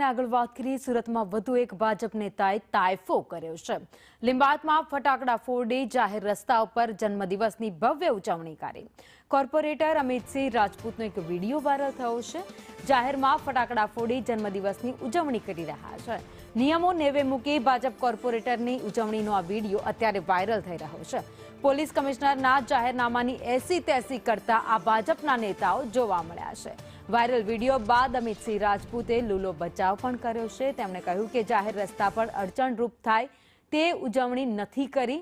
અને આગળ વાત કરીએ સુરતમાં વધુ એક ભાજપ નેતાએ તાયફો કર્યો છે। લીંબાયતમાં ફટાકડા ફોડી જાહેર રસ્તા ઉપર જન્મદિવસની ભવ્ય ઉજવણી કરી। કોર્પોરેટર અમિતસિંહ રાજપૂતનો એક વિડીયો વાયરલ થયો છે। જાહેરમાં ફટાકડા ફોડી જન્મદિવસની ઉજવણી કરી રહ્યા છે। નિયમો નેવે મૂકી ભાજપ કોર્પોરેટરની ઉજવણીનો આ વિડીયો અત્યારે વાયરલ થઈ રહ્યો છે। પોલીસ કમિશનરના જાહેરનામાની એસી તેસી કરતા આ ભાજપના નેતાઓ જોવા મળ્યા છે। વાયરલ વિડીયો બાદ અમિતસિંહ રાજપૂતે લૂલો બચાવ પણ કર્યો છે। તેમણે કહ્યું કે જાહેર રસ્તા પર અડચણરૂપ થાય તે ઉજવણી નથી કરી।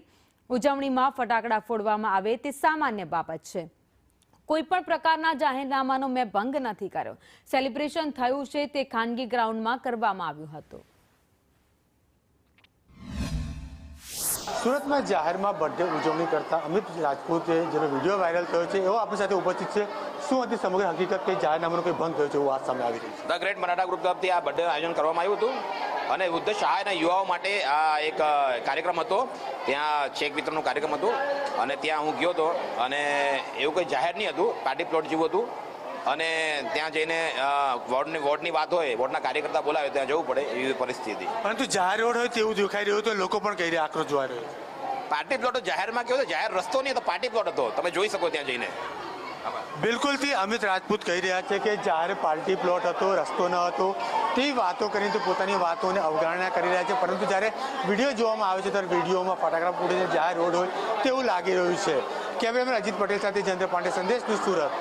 ઉજવણીમાં ફટાકડા ફોડવામાં આવે તે સામાન્ય બાબત છે। કોઈપણ પ્રકારના જાહેરનામાનો મેં ભંગ નથી કર્યો। સેલિબ્રેશન થયું છે તે ખાનગી ગ્રાઉન્ડમાં કરવામાં આવ્યું હતું। સુરતમાં જાહેરમાં બર્થડે ઉજવણી કરતા અમિત રાજપૂતે જેનો વિડીયો વાયરલ થયો છે એવો આપણી સાથે ઉપસ્થિત છે। શું હતી સમગ્ર હકીકત કે જાહેરનામાનો કોઈ ભંગ થયો છે એવું વાત સામે આવી રહી છે? ધ ગ્રેટ મરાઠા ગ્રુપ તરફથી આ બર્થડે આયોજન કરવામાં આવ્યું હતું અને વૃદ્ધ સહાયના યુવાઓ માટે આ એક કાર્યક્રમ હતો। ત્યાં ચેક વિતરણનો કાર્યક્રમ હતો અને ત્યાં હું ગયો હતો અને એવું કંઈ જાહેર નહીં હતું, પાર્ટી પ્લોટ જેવું હતું અને ત્યાં જઈને વોર્ડની વાત હોય, વોર્ડના કાર્યકર્તા બોલાવે ત્યાં જવું પડે એવી પરિસ્થિતિ। પરંતુ જાહેર રોડ હોય તેવું દેખાઈ રહ્યું તો લોકો પણ કહી રહ્યા આક્રોશ જોવા રહ્યો છે। પાર્ટી પ્લોટ જાહેરમાં કેવો જાહેર રસ્તો નહીં તો પાર્ટી પ્લોટ હતો, તમે જોઈ શકો ત્યાં જઈને। બિલકુલથી અમિત રાજપૂત કહી રહ્યા છે કે જાહેર પાર્ટી પ્લોટ હતો, રસ્તો ન હતો તેવી વાતો કરીને તો પોતાની વાતોને અવગણના કરી રહ્યા છે। પરંતુ જ્યારે વિડીયો જોવામાં આવે છે ત્યારે વિડીયોમાં ફટાકડા ફોડીને જાહેર રોડ હોય તેવું લાગી રહ્યું છે। કેમેરામેન અજીત પટેલ સાથે જયંત પાંડે, સંદેશ ન્યૂઝ, સુરત।